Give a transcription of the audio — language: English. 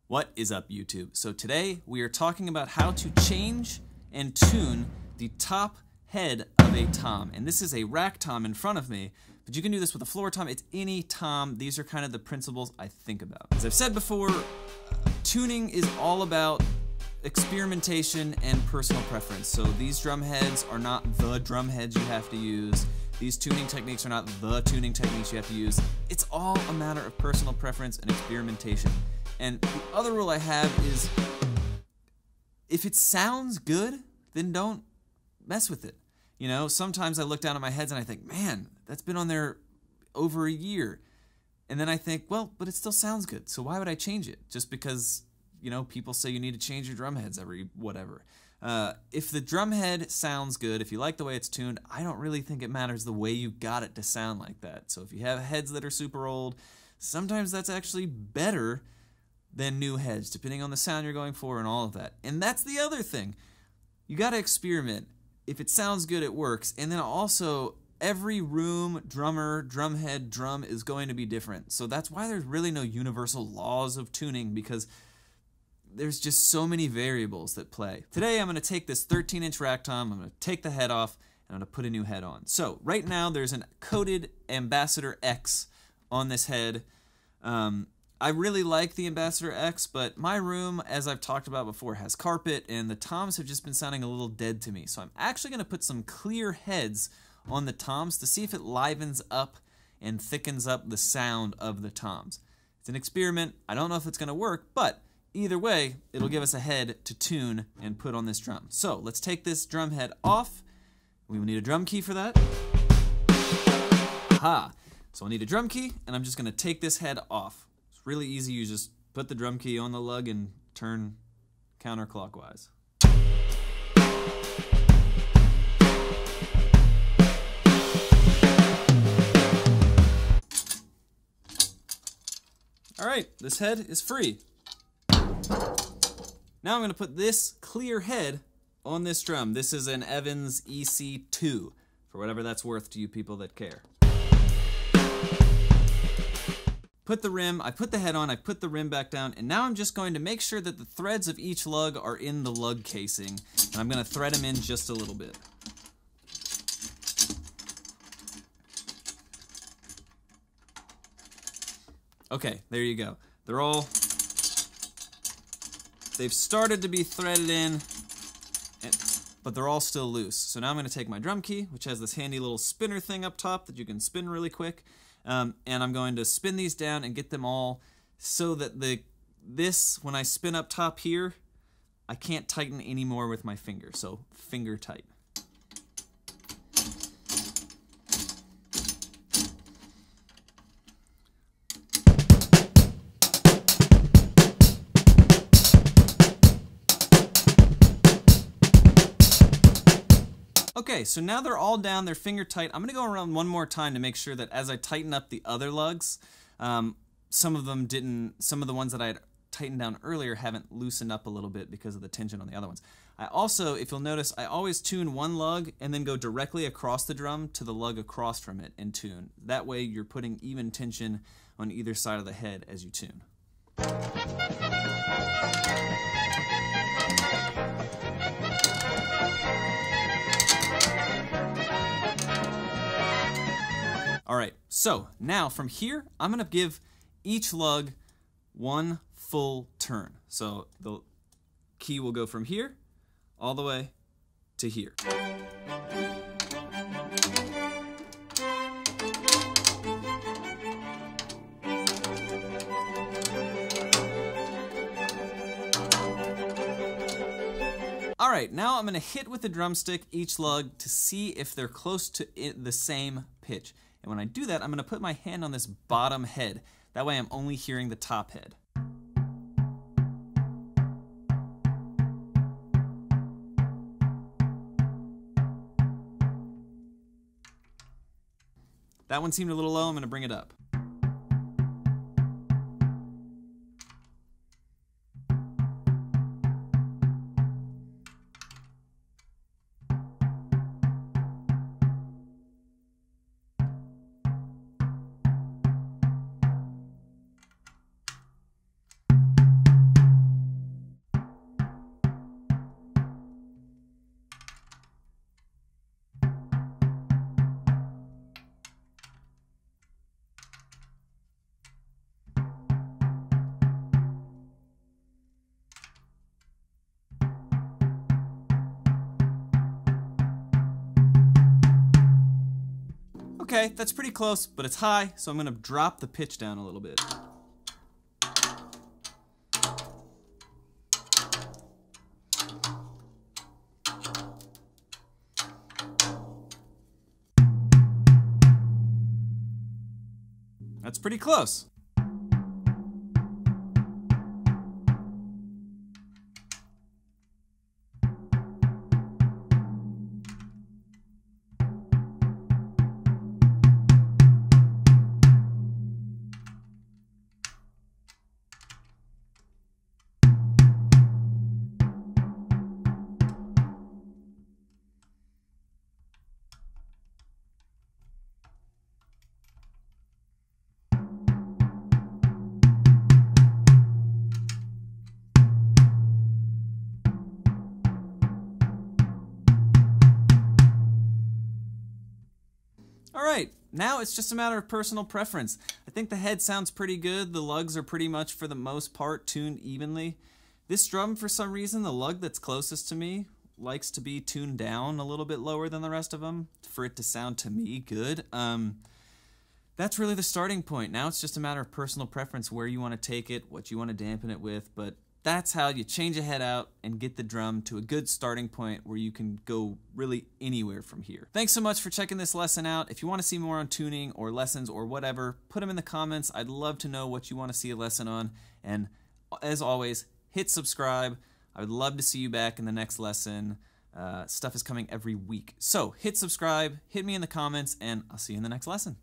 What is up, YouTube? So today we are talking about how to change and tune the top head of a tom. And this is a rack tom in front of me, but you can do this with a floor tom. It's any tom. These are kind of the principles I think about. As I've said before, tuning is all about experimentation and personal preference. So these drum heads are not the drum heads you have to use. These tuning techniques are not the tuning techniques you have to use. It's all a matter of personal preference and experimentation. And the other rule I have is, if it sounds good, then don't mess with it. You know, sometimes I look down at my heads and I think, man, that's been on there over a year. And then I think, well, but it still sounds good, so why would I change it? Just because, you know, people say you need to change your drum heads every whatever. If the drum head sounds good, if you like the way it's tuned, I don't really think it matters the way you got it to sound like that. So if you have heads that are super old, sometimes that's actually better than new heads, depending on the sound you're going for and all of that. And that's the other thing. You gotta experiment. If it sounds good, it works. And then also, every room, drummer, drumhead, drum is going to be different. So that's why there's really no universal laws of tuning, because there's just so many variables that play. Today I'm gonna take this 13-inch rack tom, I'm gonna take the head off, and I'm gonna put a new head on. So right now there's an coated Ambassador X on this head. I really like the Ambassador X, but my room, as I've talked about before, has carpet, and the toms have just been sounding a little dead to me. So I'm actually going to put some clear heads on the toms to see if it livens up and thickens up the sound of the toms. It's an experiment. I don't know if it's going to work, but either way, it'll give us a head to tune and put on this drum. So let's take this drum head off. We will need a drum key for that. Aha! So I'll need a drum key, and I'm just going to take this head off. Really easy, you just put the drum key on the lug and turn counterclockwise. Alright, this head is free. Now I'm going to put this clear head on this drum. This is an Evans EC2, for whatever that's worth to you people that care. Put the rim, I put the head on, I put the rim back down, and now I'm just going to make sure that the threads of each lug are in the lug casing, and I'm going to thread them in just a little bit. Okay, there you go. They've started to be threaded in, but they're all still loose. So now I'm going to take my drum key, which has this handy little spinner thing up top that you can spin really quick, and I'm going to spin these down and get them all so that when I spin up top here, I can't tighten anymore with my finger, so finger tight. Okay, so now they're all down, they're finger tight. I'm gonna go around one more time to make sure that as I tighten up the other lugs, some of the ones that I had tightened down earlier haven't loosened up a little bit because of the tension on the other ones. I also, if you'll notice, I always tune one lug and then go directly across the drum to the lug across from it and tune. That way you're putting even tension on either side of the head as you tune. Alright, so now from here, I'm going to give each lug one full turn. So the key will go from here all the way to here. Alright, now I'm going to hit with the drumstick each lug to see if they're close to the same pitch. And when I do that, I'm going to put my hand on this bottom head. That way I'm only hearing the top head. That one seemed a little low, I'm going to bring it up. Okay, that's pretty close, but it's high, so I'm going to drop the pitch down a little bit. That's pretty close. Alright, now it's just a matter of personal preference. I think the head sounds pretty good. The lugs are pretty much, for the most part, tuned evenly. This drum, for some reason, the lug that's closest to me, likes to be tuned down a little bit lower than the rest of them for it to sound, to me, good. That's really the starting point. Now it's just a matter of personal preference, where you want to take it, what you want to dampen it with, but that's how you change a head out and get the drum to a good starting point where you can go really anywhere from here. Thanks so much for checking this lesson out. If you want to see more on tuning or lessons or whatever, put them in the comments. I'd love to know what you want to see a lesson on. And as always, hit subscribe. I would love to see you back in the next lesson. Stuff is coming every week. So hit subscribe, hit me in the comments, and I'll see you in the next lesson.